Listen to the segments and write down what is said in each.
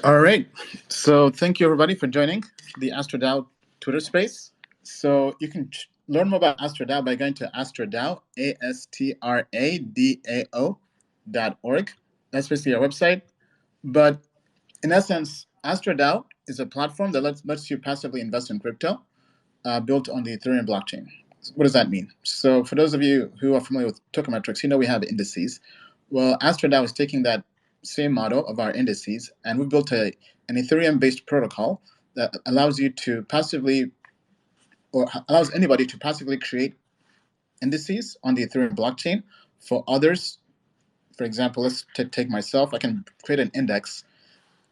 All right. So thank you everybody for joining the AstraDAO Twitter space. So you can learn more about AstraDAO by going to AstraDAO, AstraDAO.org. That's basically our website. But in essence, AstraDAO is a platform that lets you passively invest in crypto built on the Ethereum blockchain. What does that mean? So for those of you who are familiar with tokenmetrics, you know we have indices. Well, AstraDAO is taking that same model of our indices, and we built an Ethereum-based protocol that allows you to passively, or allows anybody to passively create indices on the Ethereum blockchain for others. For example, let's take myself. I can create an index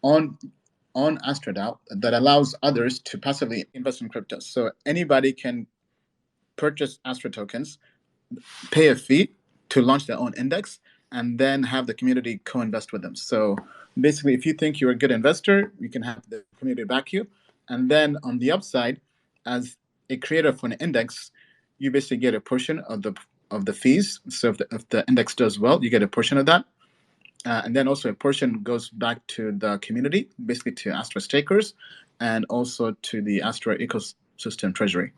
on AstraDAO that allows others to passively invest in crypto. So anybody can purchase Astra tokens, pay a fee to launch their own index, and then have the community co-invest with them. So basically, if you think you're a good investor, you can have the community back you. And then on the upside, as a creator for an index, you basically get a portion of the fees. So if the index does well, you get a portion of that. And then also a portion goes back to the community, basically to Astra stakers, and also to the Astra ecosystem treasury.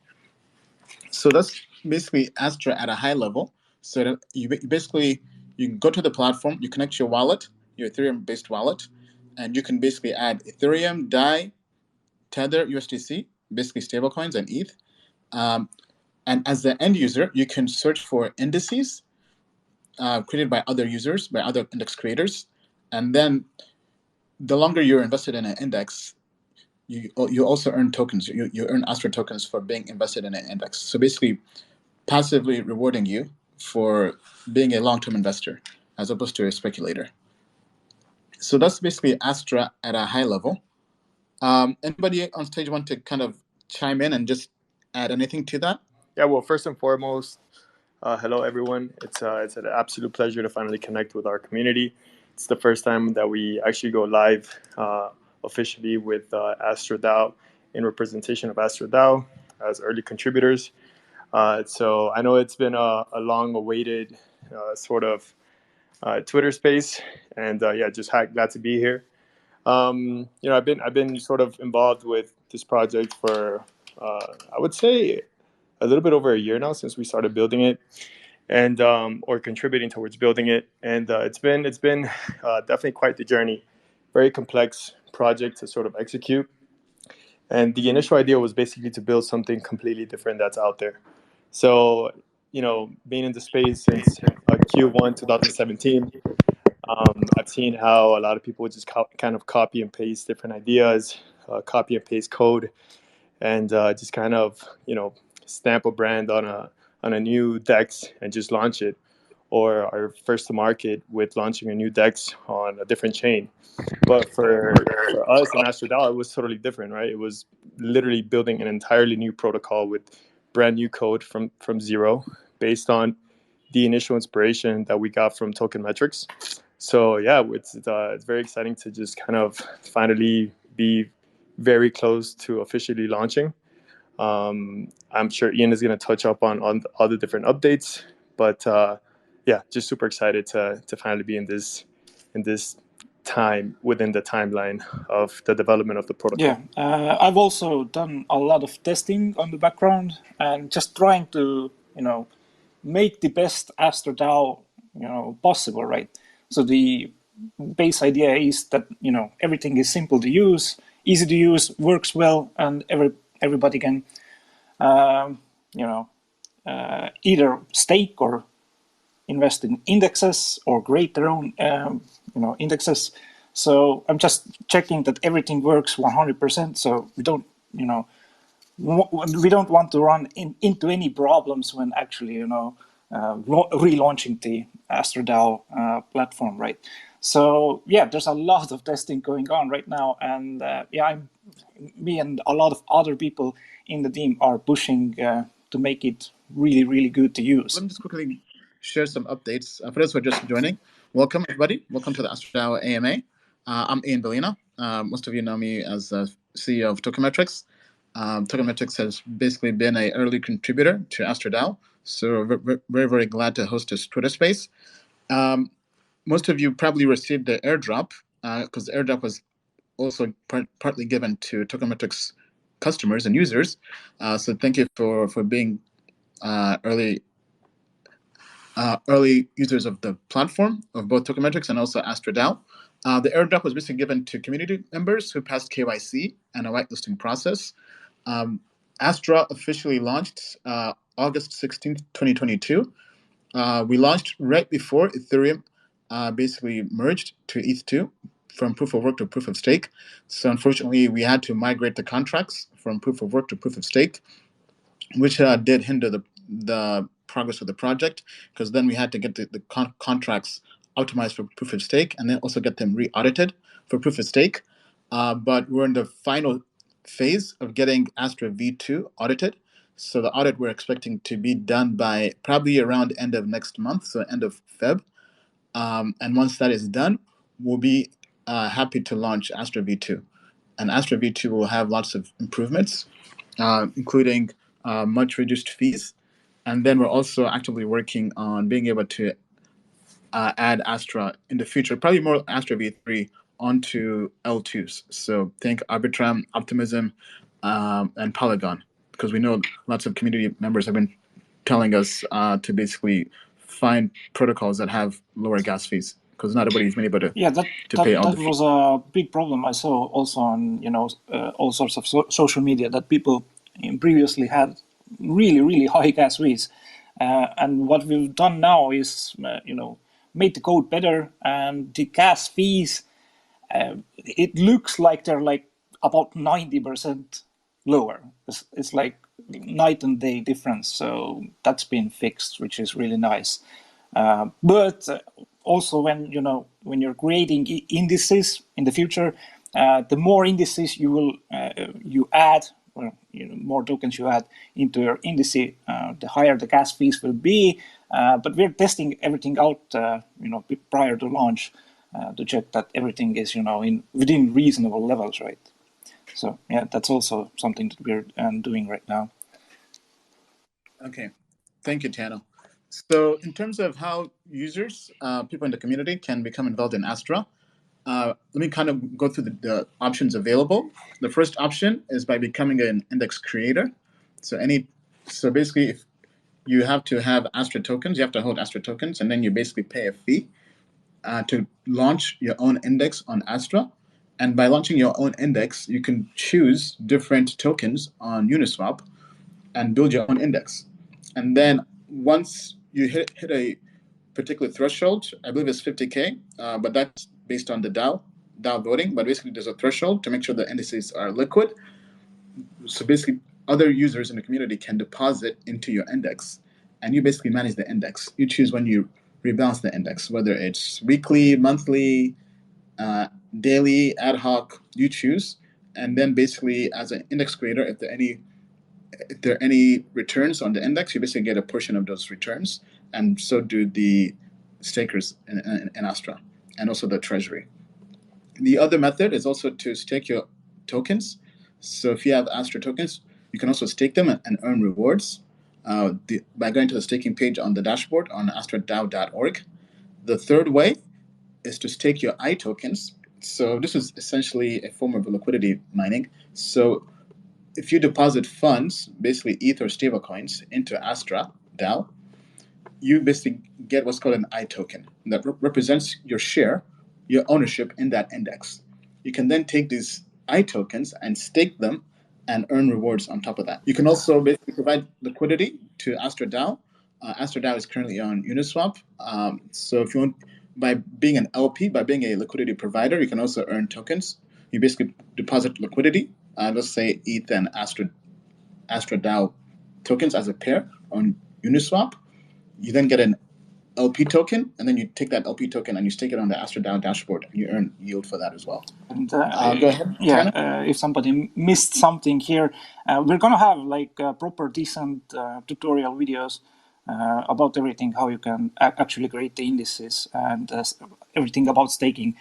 So that's basically Astra at a high level. So that you go to the platform, you connect your wallet, your Ethereum-based wallet, and you can basically add Ethereum, DAI, Tether, USDC, basically stablecoins and ETH. And as the end user, you can search for indices created by other users, by other index creators. And then the longer you're invested in an index, you also earn tokens. You earn Astra tokens for being invested in an index. So basically, passively rewarding you for being a long-term investor as opposed to a speculator. So that's basically Astra at a high level. Anybody on stage want to kind of chime in and just add anything to that? Yeah, well, first and foremost, hello everyone. It's an absolute pleasure to finally connect with our community. It's the first time that we actually go live officially with Astra DAO in representation of Astra DAO as early contributors. So I know it's been a long-awaited sort of Twitter space, and yeah, just glad to be here. I've been sort of involved with this project for I would say a little bit over a year now since we started building it, and or contributing towards building it, and it's been definitely quite the journey. Very complex project to sort of execute, and the initial idea was basically to build something completely different that's out there. So, being in the space since Q1 2017, I've seen how a lot of people just kind of copy and paste different ideas, copy and paste code, and just kind of stamp a brand on a new DEX and just launch it, or are first to market with launching a new DEX on a different chain. But for us in AstraDAO, it was totally different, right? It was literally building an entirely new protocol with brand new code from zero, based on the initial inspiration that we got from tokenmetrics. So yeah, it's very exciting to just kind of finally be very close to officially launching. I'm sure Ian is going to touch up on all the different updates, but yeah, just super excited to finally be in this time within the timeline of the development of the protocol. Yeah, I've also done a lot of testing on the background and just trying to make the best AstraDAO possible, right? So the base idea is that everything is simple to use, easy to use, works well, and everybody can either stake or invest in indexes or create their own indexes. So I'm just checking that everything works 100%. So we don't want to run into any problems when actually relaunching the AstraDAO platform, right? So yeah, there's a lot of testing going on right now, and me and a lot of other people in the team are pushing to make it really, really good to use. Let me just quickly share some updates. For those who are just joining, welcome everybody. Welcome to the AstraDAO AMA. I'm Ian Bellina. Most of you know me as the CEO of Tokenmetrics. Tokenmetrics has basically been an early contributor to AstraDAO, so we're very, very glad to host this Twitter space. Most of you probably received the airdrop because the airdrop was also partly given to Tokenmetrics customers and users. So thank you for being early users of the platform of both Tokenmetrics and also AstraDAO. The airdrop was basically given to community members who passed KYC and a whitelisting process. Astra officially launched August 16th, 2022. We launched right before Ethereum basically merged to ETH2 from proof of work to proof of stake. So unfortunately, we had to migrate the contracts from proof of work to proof of stake, which did hinder the progress of the project, because then we had to get the contracts optimized for proof of stake and then also get them re-audited for proof of stake. But we're in the final phase of getting Astra V2 audited. So the audit we're expecting to be done by probably around end of next month, so end of Feb. And once that is done, we'll be happy to launch Astra V2. And Astra V2 will have lots of improvements, including much reduced fees. And then we're also actively working on being able to add Astra in the future, probably more Astra V3 onto L2s. So think Arbitrum, Optimism, and Polygon, because we know lots of community members have been telling us to basically find protocols that have lower gas fees, because not everybody's been able to pay all the fees. That was a big problem I saw also on all sorts of social media, that people previously had really high gas fees, and what we've done now is made the code better, and the gas fees, it looks like they're like about 90% lower. It's like night and day difference. So that's been fixed, which is really nice. But also when you're creating indices in the future, the more indices you add, or more tokens you add into your index, the higher the gas fees will be. But we're testing everything out, prior to launch, to check that everything is within reasonable levels, right? So yeah, that's also something that we're doing right now. Okay, thank you, Tano. So in terms of how users, people in the community, can become involved in Astra, let me kind of go through the options available. The first option is by becoming an index creator. So basically, if you have to have Astra tokens, you have to hold Astra tokens, and then you basically pay a fee to launch your own index on Astra. And by launching your own index, you can choose different tokens on Uniswap and build your own index. And then once you hit a particular threshold, I believe it's 50K, but that's based on the DAO voting. But basically, there's a threshold to make sure the indices are liquid. So basically, other users in the community can deposit into your index, and you basically manage the index. You choose when you rebalance the index, whether it's weekly, monthly, daily, ad hoc, you choose. And then basically, as an index creator, if there are any returns on the index, you basically get a portion of those returns, and so do the stakers in Astra, and also the treasury. The other method is also to stake your tokens. So if you have Astra tokens, you can also stake them and earn rewards by going to the staking page on the dashboard on AstraDAO.org. The third way is to stake your I tokens. So this is essentially a form of liquidity mining. So if you deposit funds, basically ETH or stablecoins, into Astra DAO, you basically get what's called an I token that represents your share, your ownership in that index. You can then take these I tokens and stake them and earn rewards on top of that. You can also basically provide liquidity to Astra DAO. Astra DAO is currently on Uniswap. So if you want, by being an LP, by being a liquidity provider, you can also earn tokens. You basically deposit liquidity, let's say ETH and Astra DAO tokens as a pair on Uniswap. You then get an LP token, and then you take that LP token and you stake it on the AstraDAO dashboard, and you earn yield for that as well. And go ahead. Yeah, if somebody missed something here, we're gonna have like proper decent tutorial videos about everything, how you can actually create the indices, and everything about staking,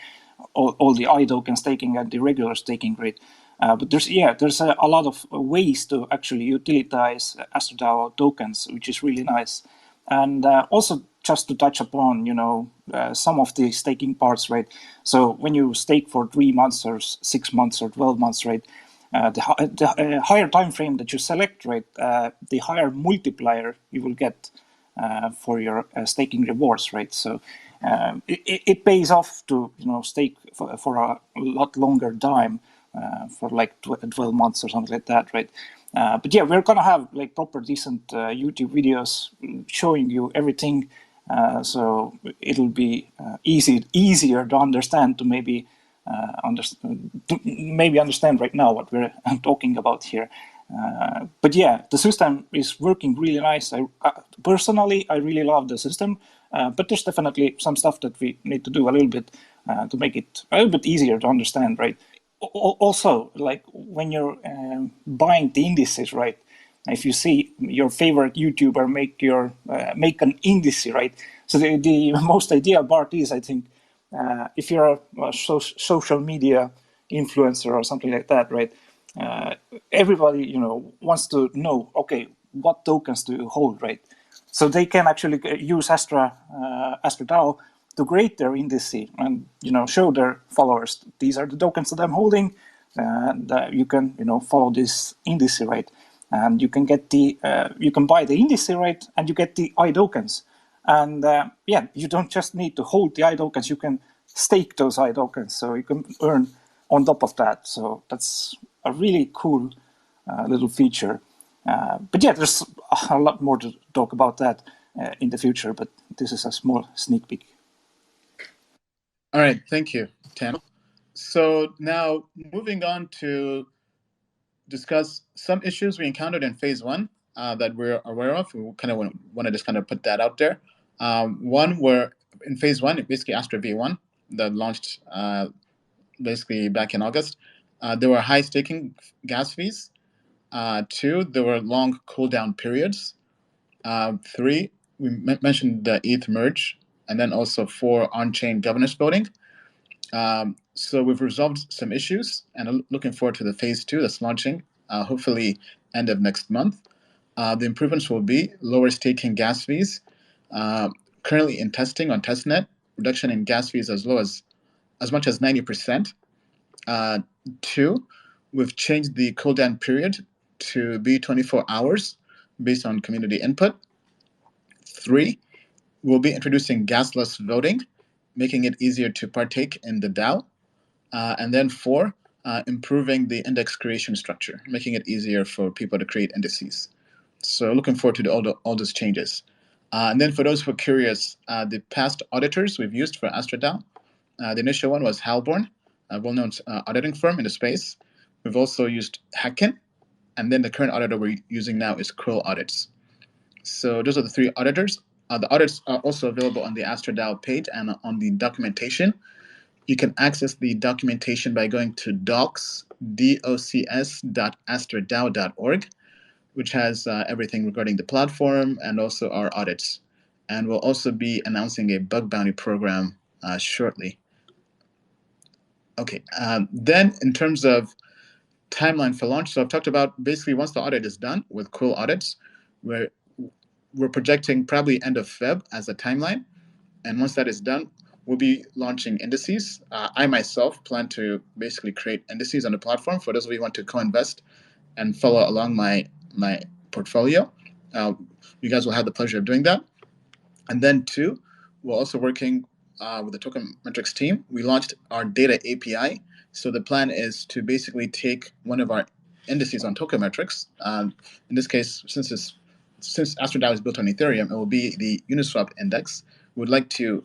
all the I token staking and the regular staking rate. But there's a lot of ways to actually utilize AstraDAO tokens, which is really nice. And also just to touch upon, some of the staking parts, right? So when you stake for 3 months or 6 months or 12 months, right? The higher time frame that you select, right? The higher multiplier you will get for your staking rewards, right? So it pays off to stake for a lot longer time, for like 12 months or something like that, right? But yeah, we're gonna have like proper decent YouTube videos showing you everything, so it'll be easier to understand, to maybe understand right now what we're talking about here. But yeah, the system is working really nice. Personally, I really love the system, but there's definitely some stuff that we need to do a little bit to make it a little bit easier to understand, right? Also, like when you're buying the indices, right? If you see your favorite YouTuber make an indice, right? So the most ideal part is, I think, if you're a social media influencer or something like that, right? Everybody, wants to know, okay, what tokens do you hold, right? So they can actually use AstraDAO to create their index and show their followers, these are the tokens that I'm holding, and you can follow this index, right? And you can get you can buy the index, right? And you get the I tokens. And yeah, you don't just need to hold the I tokens, you can stake those I tokens, so you can earn on top of that. So that's a really cool little feature. But yeah, there's a lot more to talk about that in the future, but this is a small sneak peek. All right, thank you, Tim. So now moving on to discuss some issues we encountered in phase one that we're aware of. We kind of want to just kind of put that out there. One were in phase one, basically Astra V1 that launched basically back in August. There were high staking gas fees. Two, there were long cooldown periods. Three, we mentioned the ETH merge, and then also four, on-chain governance voting. So we've resolved some issues and looking forward to the phase two that's launching, hopefully end of next month. The improvements will be lower staking gas fees, currently in testing on testnet, reduction in gas fees as low as much as 90%. Two, we've changed the cooldown period to be 24 hours based on community input. Three, we'll be introducing gasless voting, making it easier to partake in the DAO. And then four, improving the index creation structure, making it easier for people to create indices. So looking forward to all those changes. And then for those who are curious, the past auditors we've used for AstraDAO, the initial one was Halborn, a well-known auditing firm in the space. We've also used Hacken, and then the current auditor we're using now is Quill Audits. So those are the three auditors. The audits are also available on the AstraDAO page and on the documentation. You can access the documentation by going to docs.astradao.org, which has everything regarding the platform and also our audits. And we'll also be announcing a bug bounty program shortly. Okay, then in terms of timeline for launch, so I've talked about basically once the audit is done with Quill Audits, we're projecting probably end of Feb as a timeline. And once that is done, we'll be launching indices. I myself plan to basically create indices on the platform for those of you who want to co-invest and follow along my portfolio. You guys will have the pleasure of doing that. And then two, we're also working with the Tokenmetrics team. We launched our data API. So the plan is to basically take one of our indices on Tokenmetrics. In this case, since AstraDAO is built on Ethereum, it will be the Uniswap index. We would like to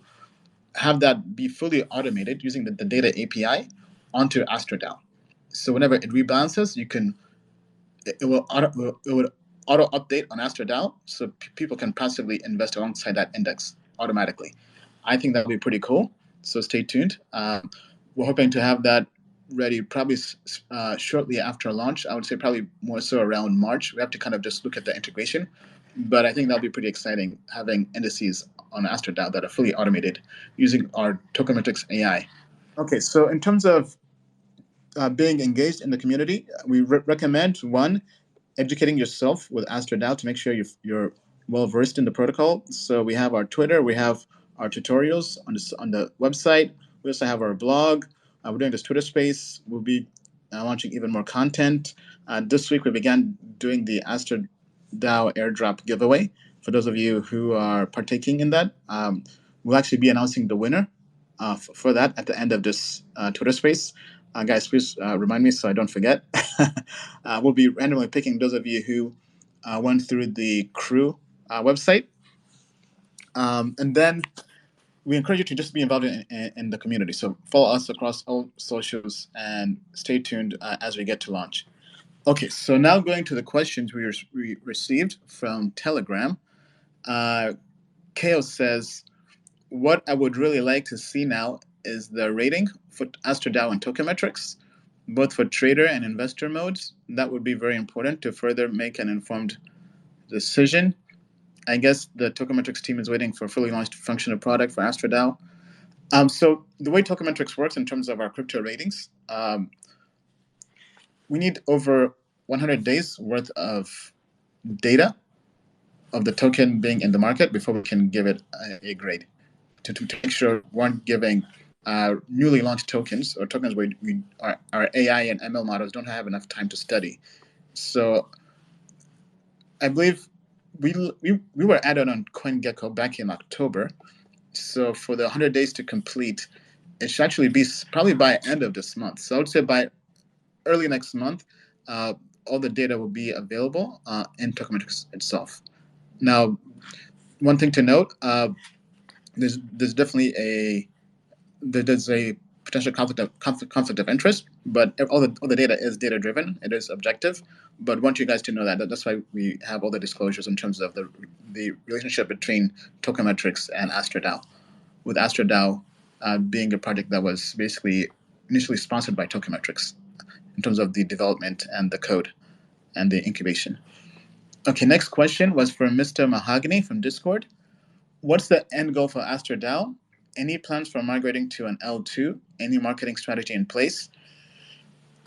have that be fully automated using the data API onto AstraDAO. So whenever it rebalances, it will auto update on AstraDAO, so people can passively invest alongside that index automatically. I think that would be pretty cool. So stay tuned. We're hoping to have that ready probably shortly after launch. I would say probably more so around March. We have to kind of just look at the integration, but I think that'll be pretty exciting having indices on AstraDAO that are fully automated using our Tokenmetrics AI. Okay, so in terms of being engaged in the community, we recommend one, educating yourself with AstraDAO to make sure you're well versed in the protocol. So we have our Twitter, we have our tutorials on the website. We also have our blog. We're doing this Twitter space. We'll be launching even more content. This week we began doing the AstraDAO airdrop giveaway. For those of you who are partaking in that, we'll actually be announcing the winner for that at the end of this Twitter space. Guys, please remind me so I don't forget. We'll be randomly picking those of you who went through the crew website. And then we encourage you to just be involved in the community. So follow us across all socials and stay tuned as we get to launch. Okay, so now going to the questions we received from Telegram. Chaos says, what I would really like to see now is the rating for AstraDAO and token metrics, both for trader and investor modes. That would be very important to further make an informed decision. I guess the token metrics team is waiting for a fully launched functional product for AstraDAO. So the way token metrics works in terms of our crypto ratings, we need over 100 days worth of data of the token being in the market before we can give it a grade to make sure we aren't giving newly launched tokens or tokens where our AI and ML models don't have enough time to study. So I believe we were added on CoinGecko back in October. So for the 100 days to complete, it should actually be probably by end of this month. So I would say by early next month, all the data will be available in Tokemetrics itself. Now, one thing to note, there's definitely a potential conflict of interest, but all the data is data driven. It is objective. But I want you guys to know that's why we have all the disclosures in terms of the relationship between Tokemetrics and AstraDAO, with AstraDAO being a project that was basically initially sponsored by Tokemetrics in terms of the development and the code and the incubation. Okay, next question was from Mr. Mahogany from Discord. What's the end goal for AstraDAO? Any plans for migrating to an L2? Any marketing strategy in place?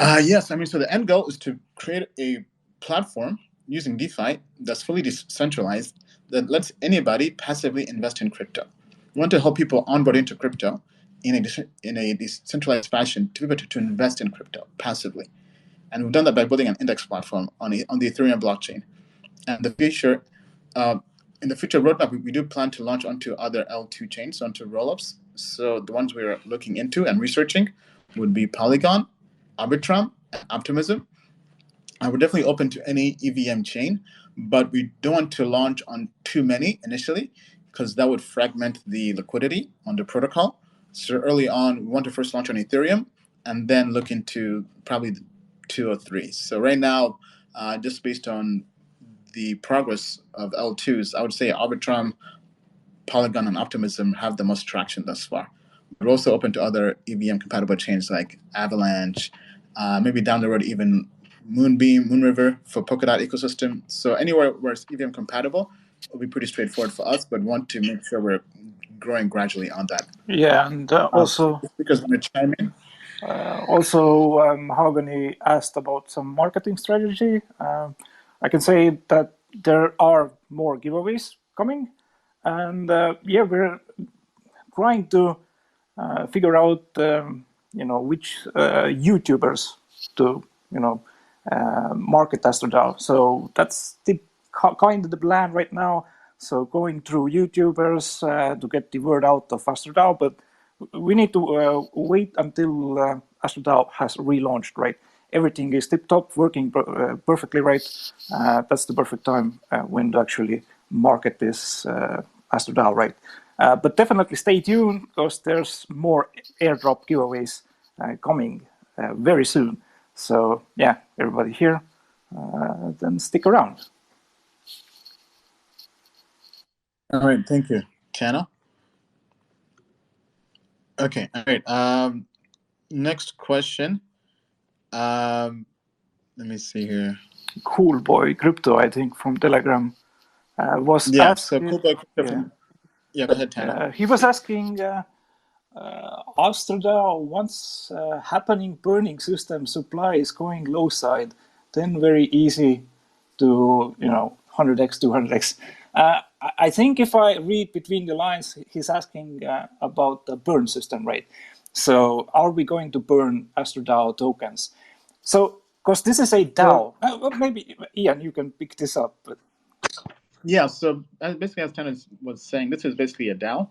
Yes, so the end goal is to create a platform using DeFi that's fully decentralized that lets anybody passively invest in crypto. We want to help people onboard into crypto in a decentralized fashion to be able to invest in crypto passively. And we've done that by building an index platform on the Ethereum blockchain. And in the future roadmap, we do plan to launch onto other L2 chains, onto rollups. So the ones we're looking into and researching would be Polygon, Arbitrum, and Optimism. And we're definitely open to any EVM chain, but we don't want to launch on too many initially because that would fragment the liquidity on the protocol. So early on, we want to first launch on Ethereum and then look into probably 2 or 3. So right now, just based on the progress of L2s, I would say Arbitrum, Polygon, and Optimism have the most traction thus far. We're also open to other EVM compatible chains like Avalanche, maybe down the road even Moonbeam, Moonriver for Polkadot ecosystem. So anywhere where it's EVM compatible will be pretty straightforward for us, but want to make sure we're growing gradually on that. Yeah, and also because when it's chiming. Mahogany asked about some marketing strategy. I can say that there are more giveaways coming, and we're trying to figure out which YouTubers to market AstraDAO. So that's kind of the plan right now. So going through YouTubers to get the word out of AstraDAO, but we need to wait until AstraDAO has relaunched, right? Everything is tip-top, working perfectly right. That's the perfect time when to actually market this AstraDAO, right? But definitely stay tuned because there's more airdrop giveaways coming very soon. So yeah, everybody here, then stick around. All right, thank you, Channel. Okay, all right. Next question. Let me see here. Cool Boy Crypto, I think, from Telegram was asking. So Cool Boy Crypto. Go ahead, Tana. He was asking AstraDAO, once happening burning system supply is going low side, then very easy to 100x, 200x. I think if I read between the lines, he's asking about the burn system, right? So are we going to burn AstraDAO tokens? So, because this is a DAO, well, maybe Ian, you can pick this up. But yeah, so basically, as Tanner was saying, this is basically a DAO.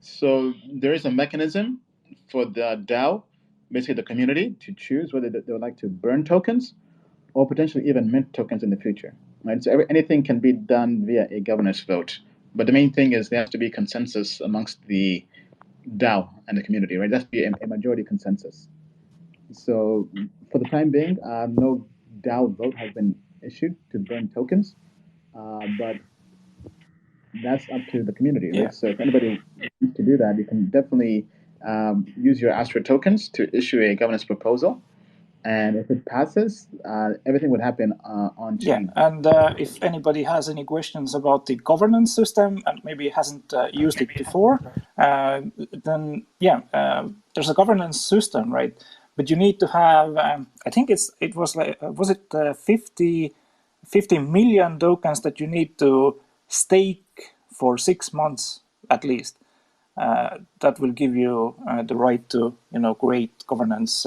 So there is a mechanism for the DAO, basically the community, to choose whether they would like to burn tokens or potentially even mint tokens in the future. Right? So anything can be done via a governance vote. But the main thing is there has to be consensus amongst the DAO and the community, right? There has to be a majority consensus. So for the time being, no DAO vote has been issued to burn tokens, but that's up to the community, right? Yeah. So if anybody wants to do that, you can definitely use your Astra tokens to issue a governance proposal. And if it passes, everything would happen on chain. Yeah, and if anybody has any questions about the governance system and maybe hasn't used it before, then yeah, there's a governance system, right? But you need to have, I think it was like, was it 50 million tokens that you need to stake for 6 months at least. That will give you the right to, create governance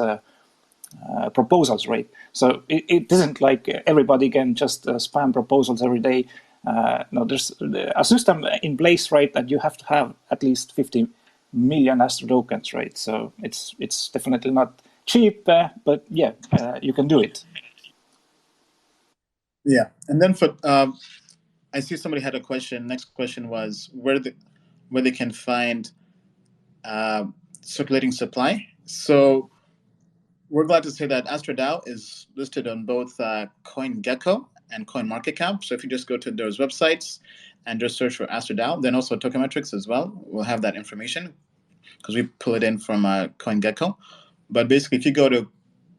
proposals, right? So it isn't like everybody can just spam proposals every day. No, there's a system in place, right, that you have to have at least 50 million Astra tokens, right? So it's definitely not cheap, but yeah, you can do it. Yeah, and then for I see somebody had a question. Next question was where they can find circulating supply. So we're glad to say that AstraDAO is listed on both CoinGecko and CoinMarketCap. So if you just go to those websites and just search for AstraDAO, then also Tokemetrics as well, we'll have that information because we pull it in from CoinGecko. But basically, if you go to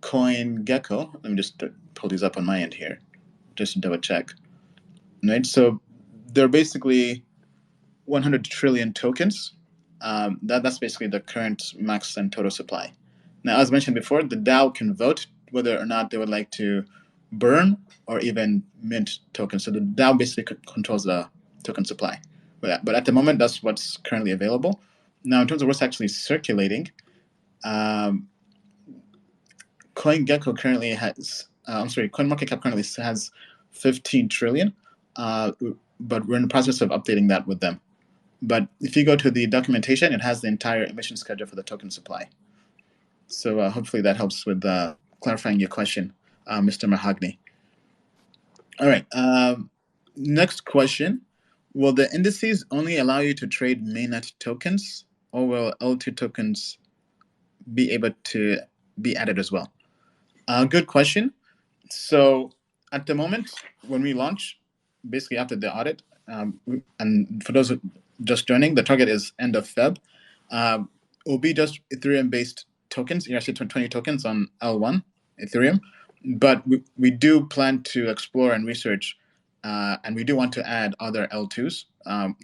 CoinGecko, let me just pull these up on my end here, just to double check. Right, so they're basically 100 trillion tokens. That's basically the current max and total supply. Now, as mentioned before, the DAO can vote whether or not they would like to burn or even mint tokens. So the DAO basically controls the token supply. But at the moment, that's what's currently available. Now, in terms of what's actually circulating, CoinGecko currently has, CoinMarketCap currently has 15 trillion, but we're in the process of updating that with them. But if you go to the documentation, it has the entire emission schedule for the token supply. So hopefully that helps with clarifying your question, Mr. Mahogany. All right. Next question. Will the indices only allow you to trade mainnet tokens, or will L2 tokens be able to be added as well? Good question. So at the moment, when we launch, basically after the audit, and for those just joining, the target is end of Feb. It will be just Ethereum-based tokens, actually 20 tokens on L1 Ethereum. But we do plan to explore and research, and we do want to add other L2s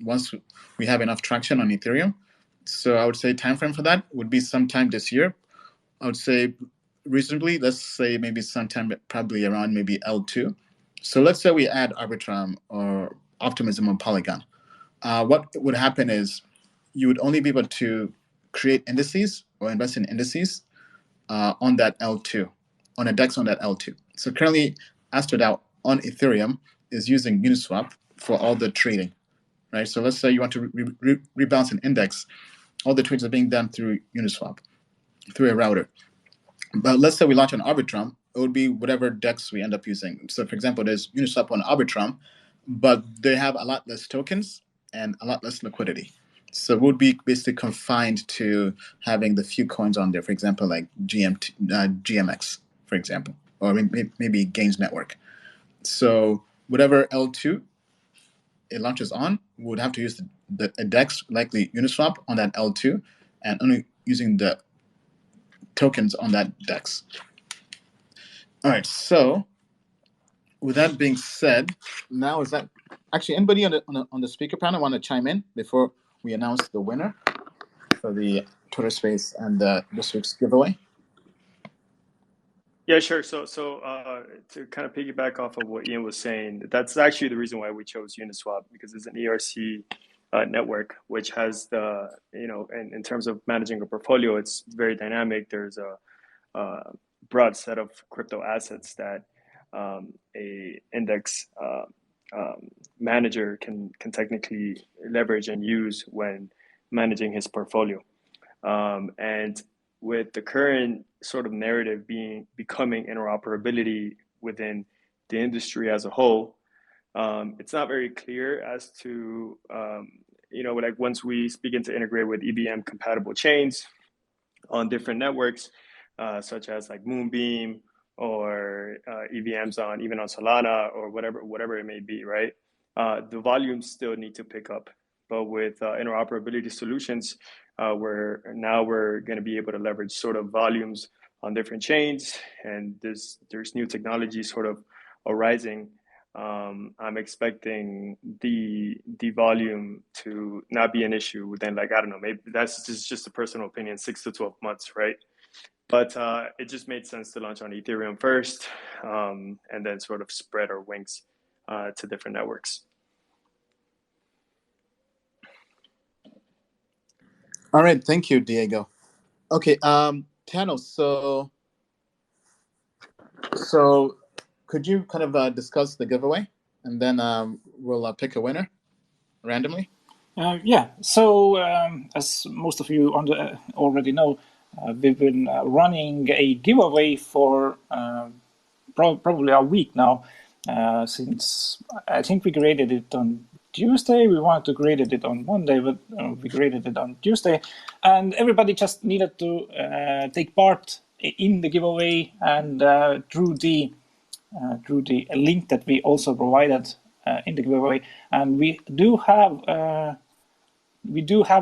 once we have enough traction on Ethereum. So I would say timeframe for that would be sometime this year. I would say reasonably, let's say maybe sometime probably around maybe L2. So let's say we add Arbitrum or Optimism on Polygon. What would happen is you would only be able to create indices or invest in indices on that L2, on a DEX on that L2. So currently, AstraDAO on Ethereum is using Uniswap for all the trading, right? So let's say you want to rebalance an index. All the trades are being done through Uniswap, through a router. But let's say we launch on Arbitrum, it would be whatever DEX we end up using. So for example, there's Uniswap on Arbitrum, but they have a lot less tokens and a lot less liquidity. So we'll be basically confined to having the few coins on there, for example, like GMX, for example, or maybe Gains Network. So whatever L2 it launches on, we would have to use a DEX, likely Uniswap, on that L2, and only using the tokens on that DEX. All right, so with that being said, now is that actually anybody on the speaker panel want to chime in before we announce the winner for the Twitter Space and this week's giveaway? Yeah, sure. So to kind of piggyback off of what Ian was saying, that's actually the reason why we chose Uniswap, because it's an ERC network, which has the, in terms of managing a portfolio, it's very dynamic. There's a broad set of crypto assets that a index manager can technically leverage and use when managing his portfolio. And with the current sort of narrative becoming interoperability within the industry as a whole, it's not very clear as to like once we begin to integrate with EVM compatible chains on different networks, such as like Moonbeam or EVMs on even on Solana or whatever it may be, right? The volumes still need to pick up, but with interoperability solutions, we're going to be able to leverage sort of volumes on different chains, and there's new technology sort of arising. I'm expecting the volume to not be an issue within, like, I don't know, maybe that's just a personal opinion, 6 to 12 months, right? But it just made sense to launch on Ethereum first, and then sort of spread our wings to different networks. All right, thank you, Diego. Okay, Tano, so could you kind of discuss the giveaway, and then we'll pick a winner randomly? Yeah, so as most of you already know, we've been running a giveaway for probably a week now, since I think we graded it on Tuesday. We wanted to grade it on Monday, but we graded it on Tuesday, and everybody just needed to take part in the giveaway, and through the link that we also provided in the giveaway. And we do have a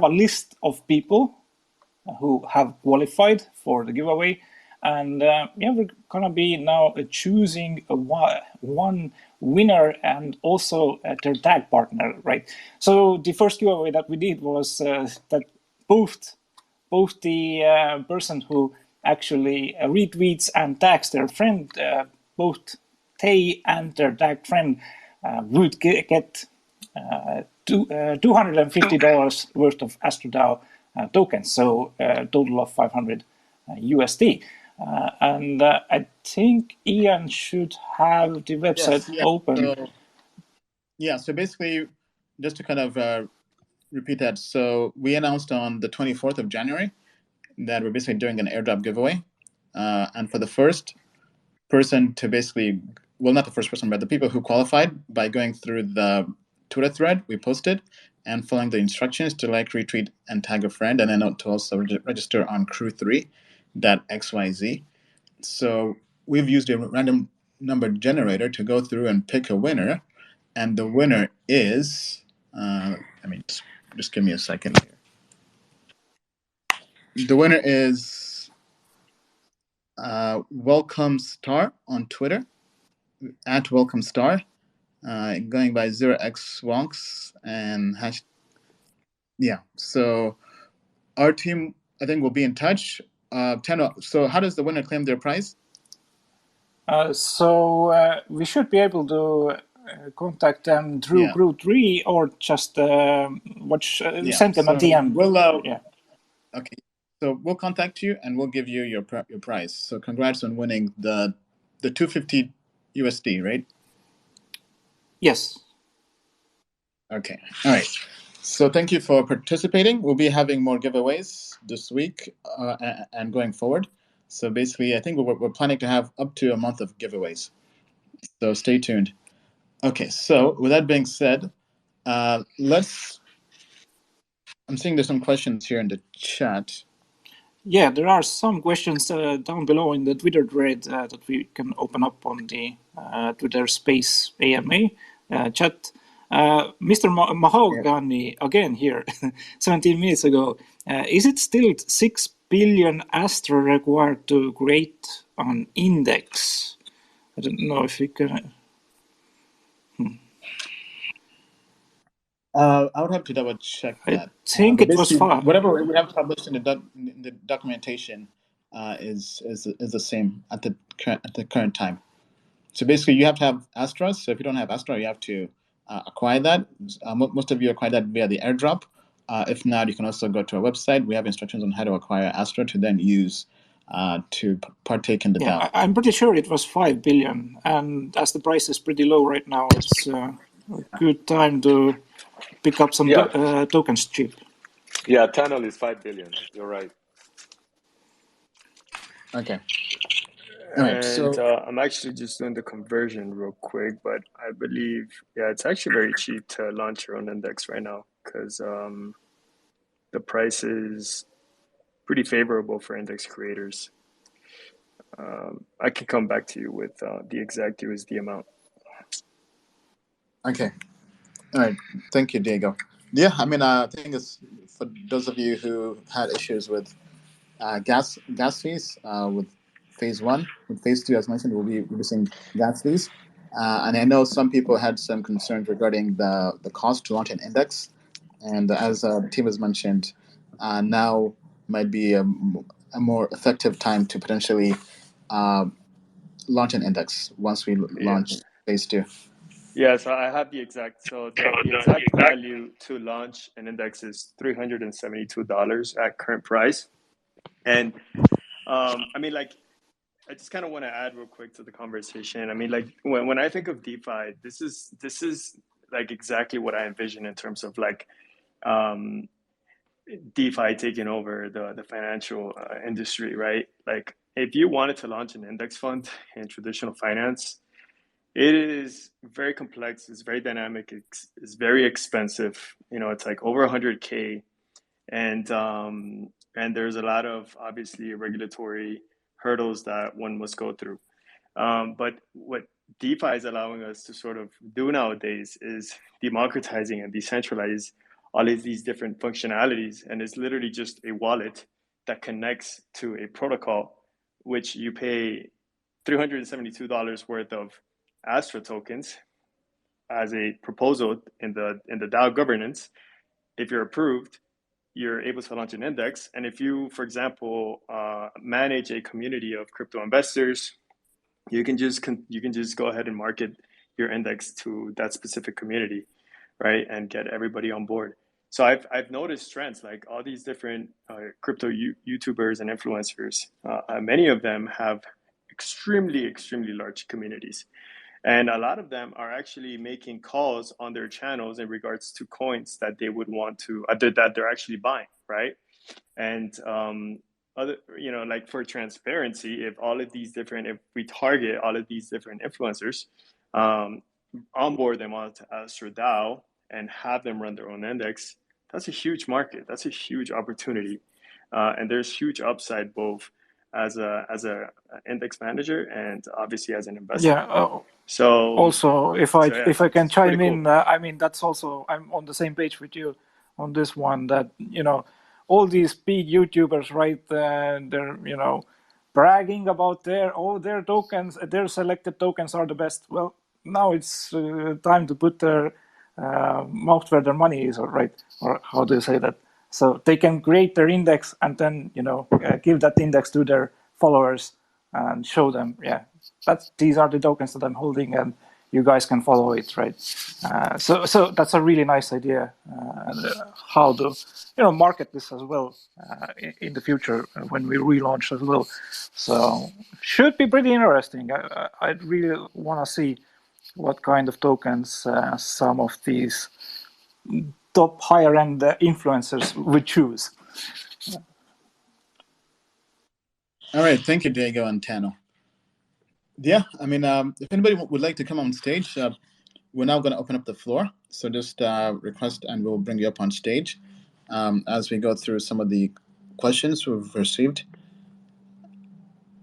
list of people who have qualified for the giveaway, and we're gonna be now choosing one winner and also their tag partner, right? So the first giveaway that we did was that both the person who actually retweets and tags their friend, both they and their tagged friend would get $250 worth of AstraDAO tokens, so a total of 500 USD. And I think Ian should have the website open. So basically, just to kind of repeat that, so we announced on the 24th of January that we're basically doing an airdrop giveaway. And for the first person to basically, well, not the first person, but the people who qualified by going through the Twitter thread we posted and following the instructions to like, retweet, and tag a friend, and then to also register on crew3.xyz. So we've used a random number generator to go through and pick a winner, and the winner is, just give me a second here. The winner is Welcome Star on Twitter, at Welcome Star, going by 0xwonks and hash. Yeah, so our team, I think, will be in touch. Teno, so how does the winner claim their prize? We should be able to contact them through Group 3 or just send them a DM. Okay, so we'll contact you and we'll give you your prize. So congrats on winning the 250 USD, right? Yes. Okay, all right. So thank you for participating. We'll be having more giveaways this week and going forward. So basically, I think we're planning to have up to a month of giveaways. So stay tuned. Okay, so with that being said, I'm seeing there's some questions here in the chat. Yeah, there are some questions down below in the Twitter thread that we can open up on the Twitter Space AMA chat. Mr. Mahogany, again here, 17 minutes ago. Is it still 6 billion Astra required to create an index? I don't know if you can... I would have to double check that. I think it was far. Whatever we have published in the documentation is the same at the current time. So basically, you have to have Astra. So if you don't have Astra, you have to acquire that. Most of you acquire that via the airdrop. If not, you can also go to our website. We have instructions on how to acquire Astra to then use to partake in the DAO. I'm pretty sure it was 5 billion, and as the price is pretty low right now, it's a good time to pick up some tokens cheap. Yeah, Tunnel is 5 billion. You're right. Okay. All right, And so I'm actually just doing the conversion real quick, but I believe, it's actually very cheap to launch your own index right now because the price is pretty favorable for index creators. I can come back to you with the exact USD amount. okay. All right. Thank you, Diego. Yeah, I mean, I think it's for those of you who had issues with gas fees with phase 1. With phase 2, as mentioned, we'll be reducing gas fees. And I know some people had some concerns regarding the cost to launch an index. And as the team has mentioned, now might be a more effective time to potentially launch an index once we launch phase 2. Yeah, so I have the exact, so the exact value to launch an index is $372 at current price. And I mean, like, I just kind of want to add real quick to the conversation. I mean, like, when I think of DeFi, this is like exactly what I envision in terms of like DeFi taking over the financial industry, right? Like, if you wanted to launch an index fund in traditional finance, it is very complex. It's very dynamic. It's very expensive. You know, it's like over 100K, and there's a lot of obviously regulatory hurdles that one must go through. But what DeFi is allowing us to sort of do nowadays is democratizing and decentralize all of these different functionalities, and it's literally just a wallet that connects to a protocol, which you pay $372 worth of Astra tokens as a proposal in the DAO governance. If you're approved, you're able to launch an index. And if you, for example, manage a community of crypto investors, you can just go ahead and market your index to that specific community, right, and get everybody on board. So I've noticed trends like all these different crypto YouTubers and influencers. Many of them have extremely large communities, and a lot of them are actually making calls on their channels in regards to coins that they would want to that they're actually buying, right? And other, like, for transparency, if we target all of these different influencers, onboard them onto AstraDAO and have them run their own index, that's a huge market. That's a huge opportunity, and there's huge upside both as a index manager and obviously as an investor. Yeah. So also, if I can chime in, cool. I mean, that's also, I'm on the same page with you on this one. That all these big YouTubers, right? They're bragging about their tokens, their selected tokens are the best. Well, now it's time to put their mouth where their money is, right? Or how do you say that? So they can create their index and then give that index to their followers and show them, these are the tokens that I'm holding, and you guys can follow it, right? So that's a really nice idea. How to market this as well in the future when we relaunch as well. So should be pretty interesting. I really want to see what kind of tokens some of these top higher end influencers would choose. All right, thank you, Diego and Tano. Yeah, I mean, if anybody would like to come on stage, we're now going to open up the floor. So just request and we'll bring you up on stage as we go through some of the questions we've received.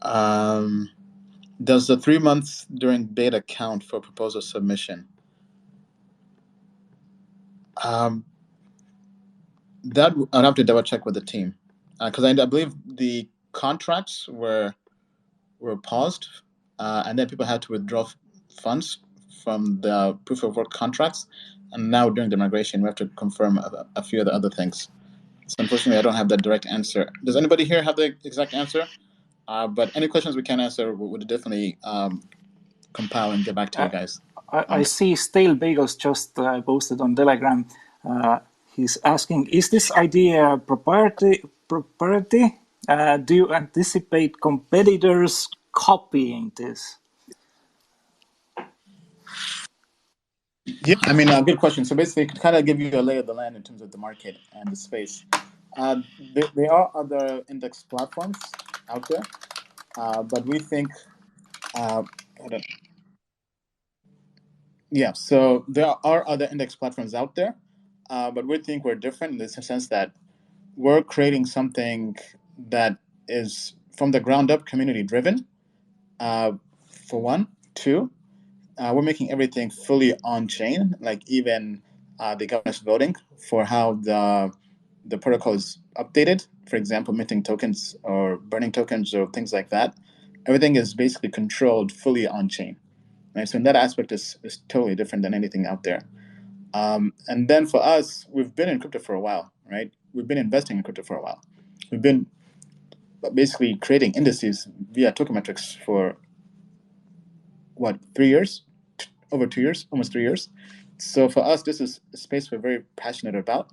Does the 3 months during beta count for proposal submission? That I'd have to double check with the team because I believe the contracts were paused and then people had to withdraw funds from the proof of work contracts, and now during the migration we have to confirm a few of the other things. So unfortunately I don't have that direct answer. Does anybody here have the exact answer But any questions we can answer, we would definitely compile and get back to you guys. I see Stale Bagels just posted on Telegram. He's asking, is this idea proprietary? Do you anticipate competitors copying this? Yeah, I mean, good question. So basically, to kind of give you a lay of the land in terms of the market and the space, there are other index platforms out there, but we think, yeah, so there are other index platforms out there, but we think we're different in the sense that we're creating something that is from the ground up community driven, for one. Two, we're making everything fully on chain, like even the governance voting for how the protocol is updated. For example, minting tokens or burning tokens or things like that. Everything is basically controlled fully on chain. Right? So in that aspect is totally different than anything out there. And then for us, we've been in crypto for a while, right? We've been investing in crypto for a while. We've been basically creating indices via tokenmetrics for what, 3 years? Over 2 years, almost 3 years. So for us, this is a space we're very passionate about,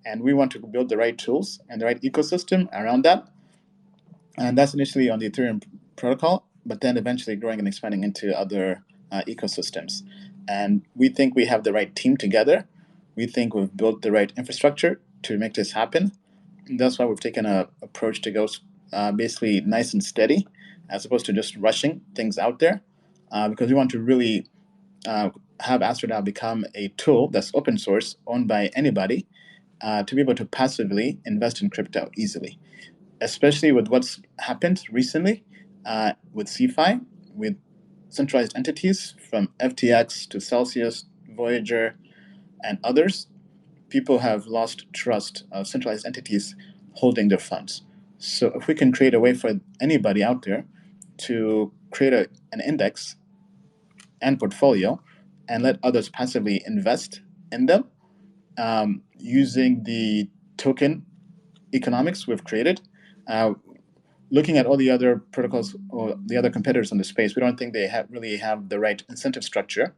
and we want to build the right tools and the right ecosystem around that. And that's initially on the Ethereum protocol, but then eventually growing and expanding into other ecosystems. And we think we have the right team together. We think we've built the right infrastructure to make this happen. And that's why we've taken an approach to go basically nice and steady, as opposed to just rushing things out there, because we want to really have AstraDAO become a tool that's open source, owned by anybody, to be able to passively invest in crypto easily, especially with what's happened recently with CeFi, with centralized entities from FTX to Celsius, Voyager, and others. People have lost trust of centralized entities holding their funds. So if we can create a way for anybody out there to create an index and portfolio and let others passively invest in them, using the token economics we've created, looking at all the other protocols or the other competitors in the space, we don't think they really have the right incentive structure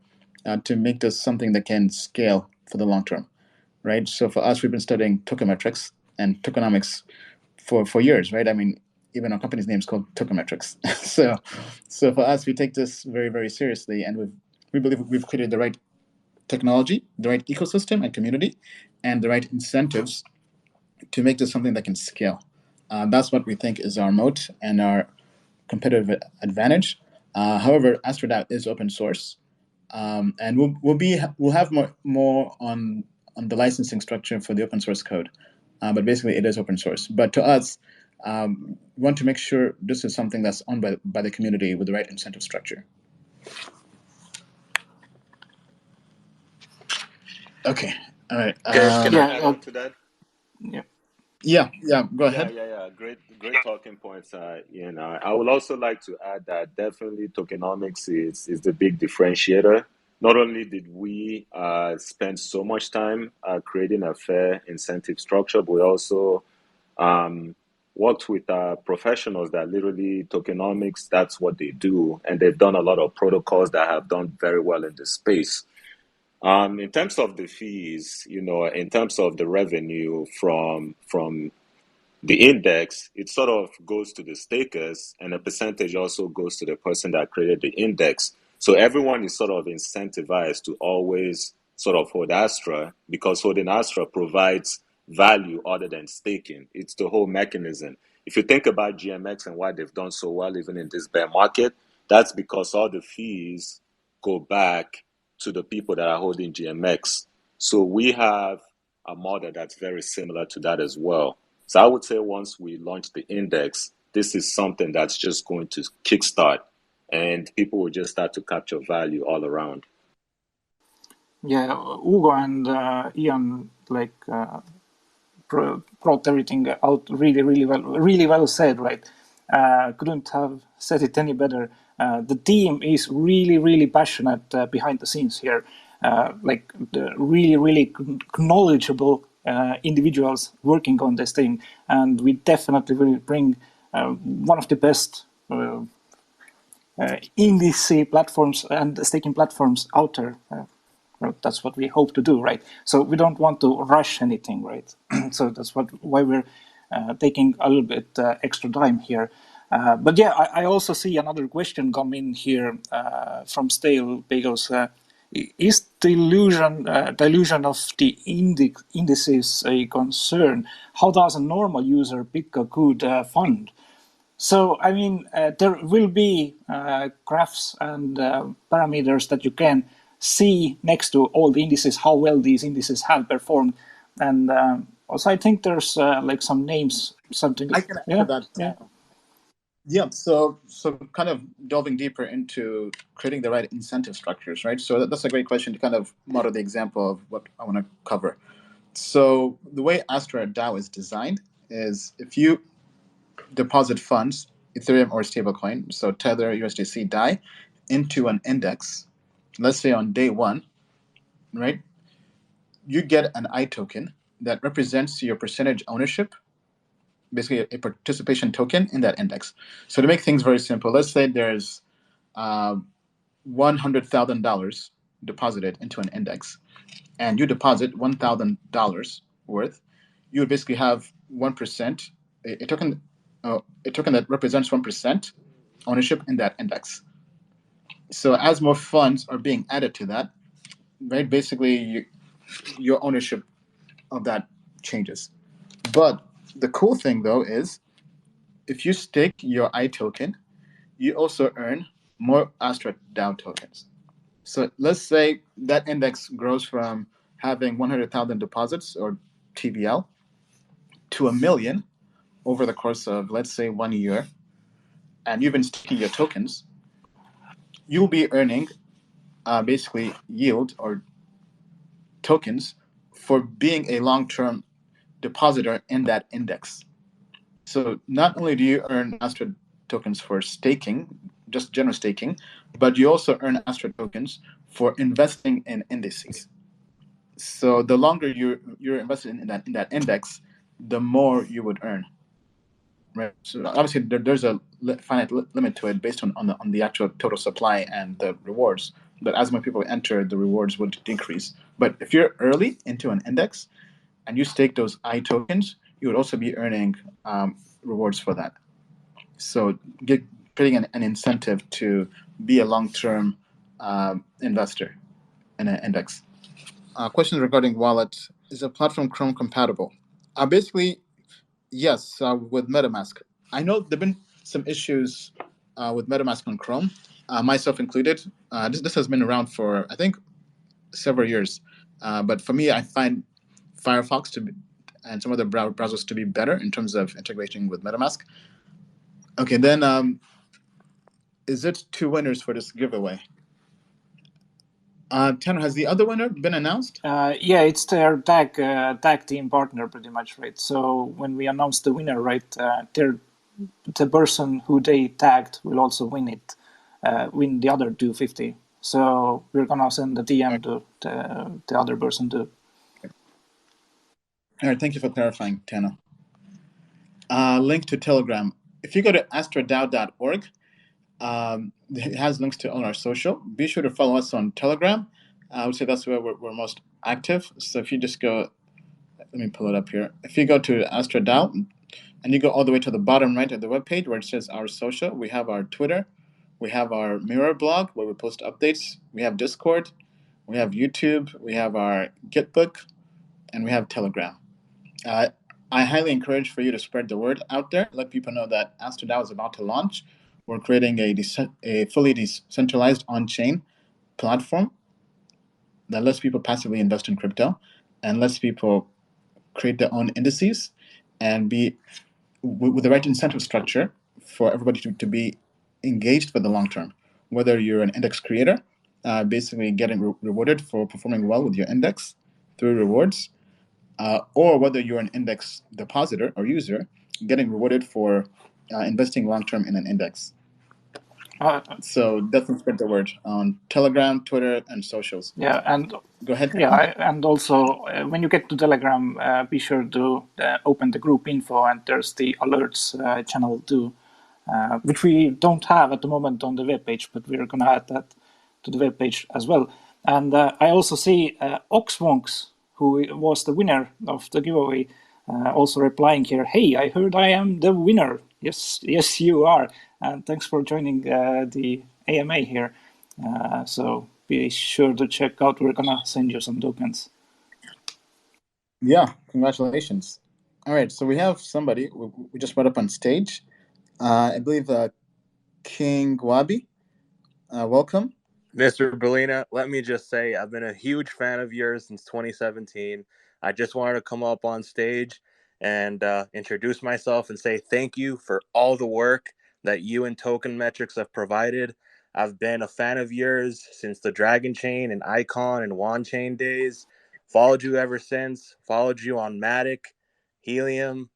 to make this something that can scale for the long term, right? So for us, we've been studying tokenmetrics and tokenomics for years, right? I mean, even our company's name is called Tokenmetrics. so for us, we take this very, very seriously, and we believe we've created the right technology, the right ecosystem and community, and the right incentives to make this something that can scale. That's what we think is our moat and our competitive advantage. However, AstraDAO is open source, and we'll have more on the licensing structure for the open source code. But basically, it is open source. But to us, we want to make sure this is something that's owned by the community with the right incentive structure. Okay. All right. Can I add on to that? Yeah. Go ahead. Yeah. Great talking points, Ian. I would also like to add that definitely tokenomics is the big differentiator. Not only did we spend so much time creating a fair incentive structure, but we also worked with professionals that literally tokenomics, that's what they do. And they've done a lot of protocols that have done very well in this space. In terms of the fees, in terms of the revenue from the index, it sort of goes to the stakers, and a percentage also goes to the person that created the index. So everyone is sort of incentivized to always sort of hold Astra, because holding Astra provides value other than staking. It's the whole mechanism. If you think about GMX and why they've done so well even in this bear market, that's because all the fees go back to the people that are holding GMX. So we have a model that's very similar to that as well. So I would say once we launch the index, this is something that's just going to kickstart, and people will just start to capture value all around. Yeah, Ugo and Ian brought everything out really well said, right? Couldn't have said it any better. The team is really passionate behind the scenes here, the really knowledgeable individuals working on this thing, and we definitely will bring one of the best index platforms and staking platforms out there. That's what we hope to do, right? So we don't want to rush anything, right? So that's why we're taking a little bit extra time here. But yeah, I also see another question come in here from Stale Bagels. Is dilution of the indices a concern? How does a normal user pick a good fund? So, I mean, there will be graphs and parameters that you can see next to all the indices, how well these indices have performed. And also, I think there's like some names, something. I can answer that. Yeah, so kind of delving deeper into creating the right incentive structures, right? So that's a great question to kind of model the example of what I want to cover. So the way Astra DAO is designed is if you deposit funds, Ethereum or stablecoin, so Tether, USDC, DAI, into an index, let's say on day one, right? You get an I token that represents your percentage ownership, basically a participation token in that index. So to make things very simple, let's say there's $100,000 deposited into an index, and you deposit $1,000 worth, you would basically have 1%, a token that represents 1% ownership in that index. So as more funds are being added to that, right, basically your ownership of that changes. But the cool thing though is if you stake your I token, you also earn more Astra DAO tokens. So let's say that index grows from having 100,000 deposits or TVL to 1 million over the course of, let's say, 1 year, and you've been staking your tokens, you'll be earning basically yield or tokens for being a long-term depositor in that index. So not only do you earn Astra tokens for staking, just general staking, but you also earn Astra tokens for investing in indices. So the longer you're invested in that index, the more you would earn. Right. So obviously there's a finite limit to it based on the actual total supply and the rewards. But as more people enter, the rewards would decrease. But if you're early into an index and you stake those I tokens, you would also be earning rewards for that. So creating an incentive to be a long-term investor in an index. Questions regarding wallet. Is the platform Chrome compatible? Basically, yes, with MetaMask. I know there have been some issues with MetaMask on Chrome, myself included. This has been around for, I think, several years. But for me, I find Firefox and some other browsers to be better in terms of integrating with MetaMask. Okay, then is it 2 winners for this giveaway? Tanner, has the other winner been announced? Yeah, it's their tag team partner, pretty much, right? So when we announce the winner, right, the person who they tagged will also win it, win the other 250. So we're gonna send the DM to the other person too. All right, thank you for clarifying, Tanner. Link to Telegram. If you go to AstraDAO.org, it has links to all our social. Be sure to follow us on Telegram. I would say that's where we're most active. So if you just go, let me pull it up here. If you go to AstraDAO and you go all the way to the bottom right of the webpage where it says our social, we have our Twitter, we have our Mirror blog where we post updates, we have Discord, we have YouTube, we have our Gitbook, and we have Telegram. I highly encourage for you to spread the word out there. Let people know that AstraDAO is about to launch. We're creating a fully decentralized on-chain platform that lets people passively invest in crypto and lets people create their own indices and be with the right incentive structure for everybody to be engaged for the long term. Whether you're an index creator, basically getting rewarded for performing well with your index through rewards, or whether you're an index depositor or user, getting rewarded for investing long term in an index. So definitely spread the word on Telegram, Twitter, and socials. Yeah, and go ahead. and also when you get to Telegram, be sure to open the group info, and there's the alerts channel too, which we don't have at the moment on the webpage, but we're gonna add that to the webpage as well. And I also see Oxwonks, who was the winner of the giveaway, also replying here. Hey, I heard I am the winner. Yes, yes, you are. And thanks for joining the AMA here. So be sure to check out. We're gonna send you some tokens. Yeah, congratulations. All right, so we have somebody we just brought up on stage. I believe King Wabi. Welcome. Mr. Bellina, let me just say I've been a huge fan of yours since 2017. I just wanted to come up on stage and introduce myself and say thank you for all the work that you and Token Metrics have provided. I've been a fan of yours since the Dragon Chain and Icon and Wand Chain days. Followed you ever since. Followed you on Matic, Helium,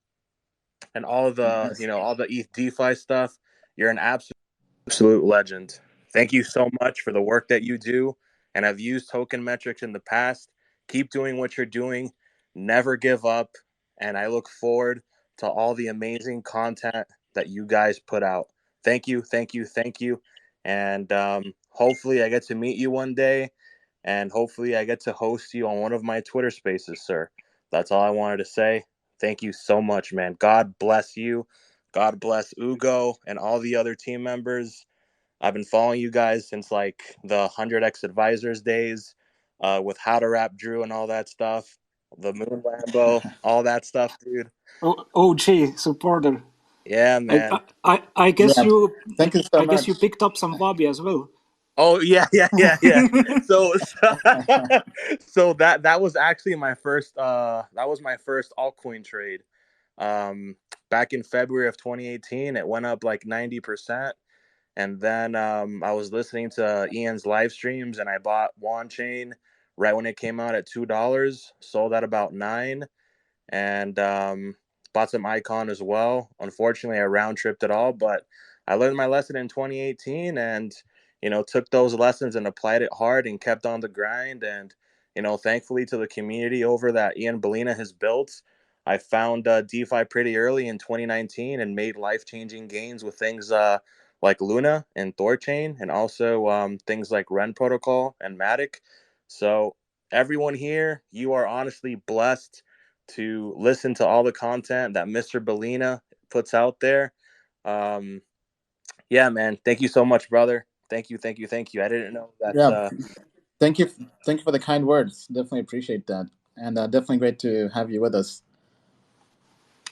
and all the all the ETH DeFi stuff. You're an absolute legend. Thank you so much for the work that you do. And I've used Token Metrics in the past. Keep doing what you're doing. Never give up. And I look forward to all the amazing content that you guys put out. Thank you, thank you, thank you. And hopefully I get to meet you one day. And hopefully I get to host you on one of my Twitter spaces, sir. That's all I wanted to say. Thank you so much, man. God bless you. God bless Ugo and all the other team members. I've been following you guys since like the 100x Advisors days with How to Rap Drew and all that stuff. The Moon Lambo, all that stuff, dude. OG supporter. Yeah, man. I guess Thank you so much. you picked up some Bobby as well. Oh yeah. So so that was actually my first altcoin trade. Back in February of 2018, it went up like 90%. And then I was listening to Ian's live streams, and I bought Wand Chain right when it came out at $2, sold at about $9, and bought some Icon as well. Unfortunately, I round tripped it all, but I learned my lesson in 2018, and took those lessons and applied it hard and kept on the grind. And thankfully to the community over that Ian Bellina has built, I found DeFi pretty early in 2019 and made life-changing gains with things like Luna and Thorchain, and also things like Ren Protocol and Matic. So everyone here, you are honestly blessed to listen to all the content that Mr. Bellina puts out there. Yeah, man. Thank you so much, brother. Thank you. I didn't know that. Yeah, thank you for the kind words. Definitely appreciate that, and definitely great to have you with us.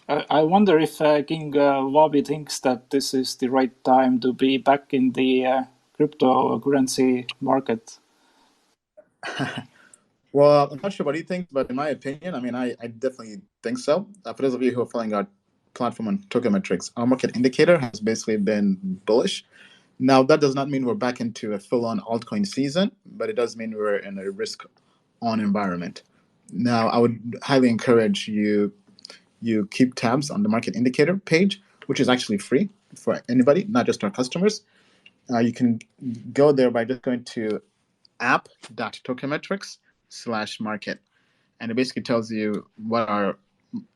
I wonder if King Wabi thinks that this is the right time to be back in the cryptocurrency market. Well, I'm not sure what he thinks, but in my opinion, I mean, I definitely think so. For those of you who are following our platform on Token Metrics, our market indicator has basically been bullish. Now, that does not mean we're back into a full-on altcoin season, but it does mean we're in a risk-on environment. Now, I would highly encourage you keep tabs on the market indicator page, which is actually free for anybody, not just our customers. You can go there by just going to app.tokenmetrics/market, and it basically tells you what our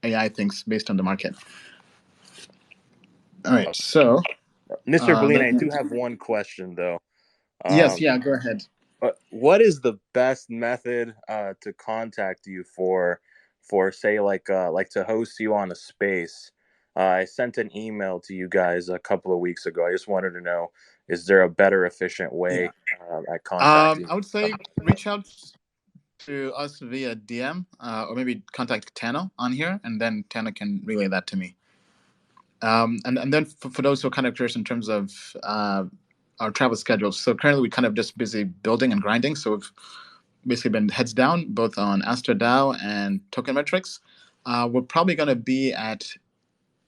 AI thinks based on the market. All right, so Mr. Bellina, I do have one question though. Yes, go ahead. What is the best method to contact you for say like to host you on a space? I sent an email to you guys a couple of weeks ago. I just wanted to know, is there a better, efficient way at contacting? I would say reach out to us via DM or maybe contact Tano on here, and then Tano can relay that to me. And then for those who are kind of curious in terms of our travel schedules, so currently we're kind of just busy building and grinding. So we've basically been heads down both on AstraDAO and Token Metrics. We're probably going to be at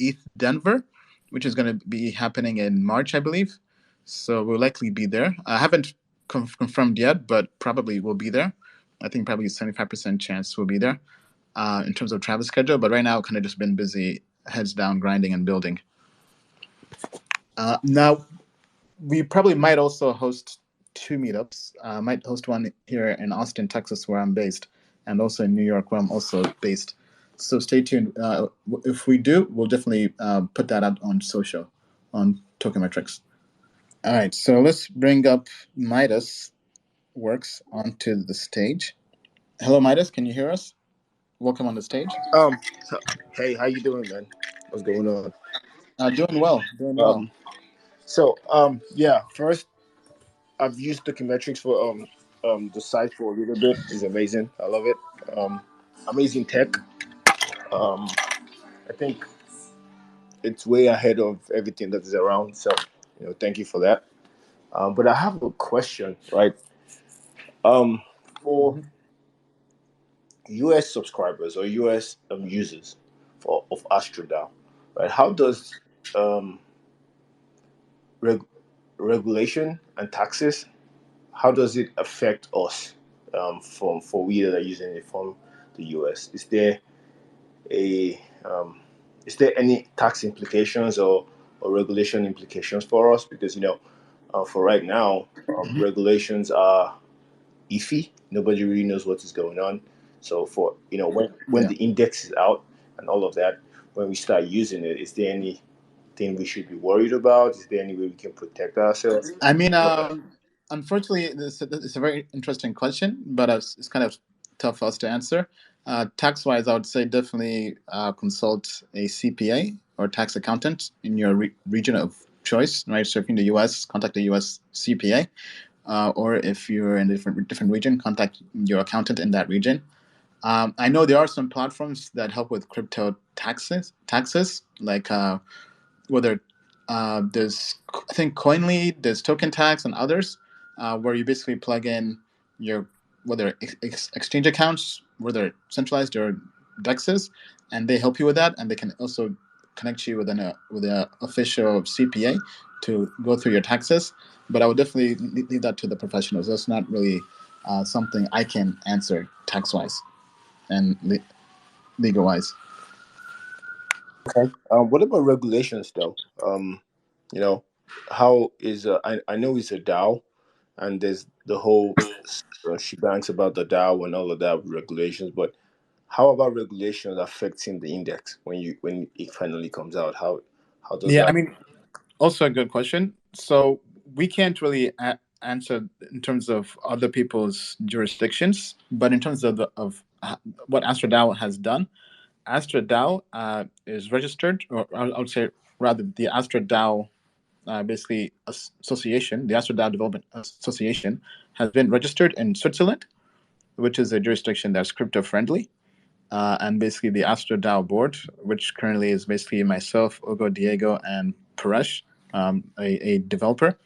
ETH Denver, which is going to be happening in March, I believe. So we'll likely be there. I haven't confirmed yet, but probably we'll be there. I think probably 75% chance we'll be there in terms of travel schedule. But right now, kind of just been busy, heads down, grinding and building. Now, We probably might also host 2 meetups. Might host one here in Austin, Texas, where I'm based, and also in New York, where I'm also based. So stay tuned. If we do, we'll definitely put that out on social, on Tokenmetrics. All right, so let's bring up Midas Works onto the stage. Hello, Midas. Can you hear us? Welcome on the stage. Hey, how you doing, man? What's going on? Doing well. Doing well. Yeah. First, I've used Documetrics for the site for a little bit. It's amazing. I love it. Amazing tech. I think it's way ahead of everything that is around. So, thank you for that. But I have a question, right? For US subscribers or US users of AstraDAO, right? How does regulation and taxes, how does it affect us for we that are using it from the US? A is there any tax implications or regulation implications for us? Because for right now, regulations are iffy. Nobody really knows what is going on. So for when the index is out and all of that, when we start using it, is there anything we should be worried about? Is there any way we can protect ourselves? I mean, unfortunately, it's a very interesting question, but it's kind of tough for us to answer. Tax-wise, I would say definitely consult a CPA or tax accountant in your region of choice, right? So if you're in the US, contact the US CPA, or if you're in a different region, contact your accountant in that region. I know there are some platforms that help with crypto taxes, like whether there's, I think, Coinly, there's Token Tax and others, where you basically plug in your whether exchange accounts, whether centralized or DEXs, and they help you with that, and they can also connect you with an official CPA to go through your taxes. But I would definitely leave that to the professionals. That's not really something I can answer tax-wise and legal-wise. Okay. What about regulations, though? How is I know it's a DAO, and there's the whole shebangs about the DAO and all of that regulations. But how about regulations affecting the index when it finally comes out? How does Yeah, I that? mean, also a good question. So we can't really answer in terms of other people's jurisdictions, but in terms of what AstraDAO has done, AstraDAO is registered, or I would say rather the AstraDAO basically association, the AstraDAO Development Association, has been registered in Switzerland, which is a jurisdiction that's crypto friendly. And basically the AstraDAO board, which currently is basically myself, Ogo, Diego, and Paresh, a developer.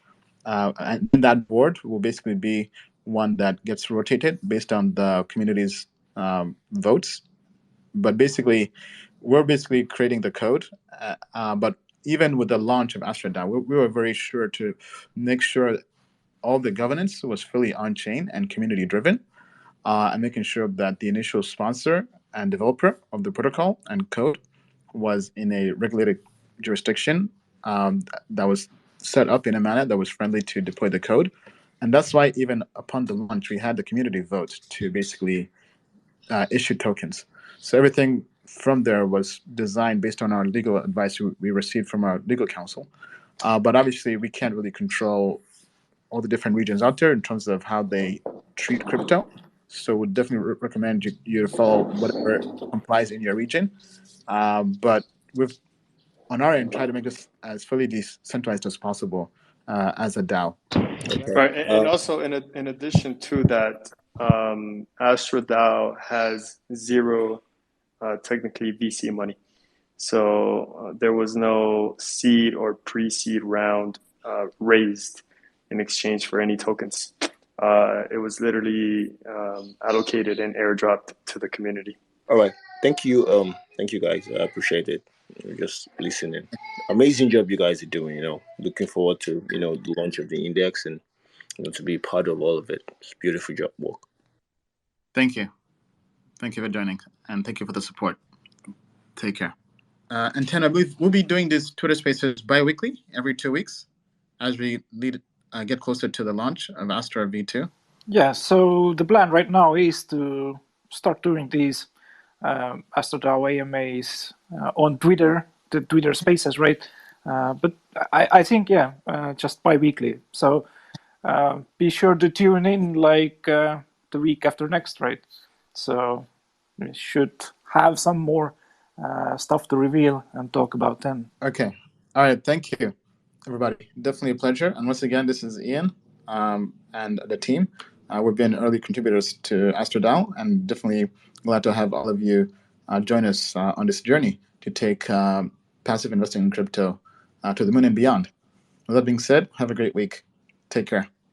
And that board will basically be one that gets rotated based on the community's votes. But basically, we're basically creating the code. But even with the launch of AstraDAO, we were very sure to make sure all the governance was fully on-chain and community-driven, and making sure that the initial sponsor and developer of the protocol and code was in a regulated jurisdiction that was set up in a manner that was friendly to deploy the code. And that's why even upon the launch, we had the community vote to basically issue tokens. So everything from there was designed based on our legal advice we received from our legal counsel. But obviously, we can't really control all the different regions out there in terms of how they treat crypto. So would definitely recommend you to follow whatever complies in your region. But we've, on our end, tried to make this as fully decentralized as possible as a DAO. Okay. Right, and also in addition to that, AstraDAO has zero technically VC money. So there was no seed or pre-seed round raised in exchange for any tokens. It was literally allocated and airdropped to the community. All right. Thank you. Thank you guys. I appreciate it. Just listening. Amazing job you guys are doing. Looking forward to the launch of the index and to be part of all of it. It's beautiful job work. Thank you. Thank you for joining, and thank you for the support. Take care. And Ten, I believe we'll be doing these Twitter Spaces bi-weekly, every 2 weeks. as we get closer to the launch of Astra V2? Yeah, so the plan right now is to start doing these AstraDAO AMAs on Twitter, the Twitter Spaces, right? But I think, yeah, just bi-weekly. So be sure to tune in like the week after next, right? So we should have some more stuff to reveal and talk about then. Okay. All right. Thank you, everybody. Definitely a pleasure. And once again, this is Ian and the team. We've been early contributors to AstraDAO, and definitely glad to have all of you join us on this journey to take passive investing in crypto to the moon and beyond. With that being said, have a great week. Take care.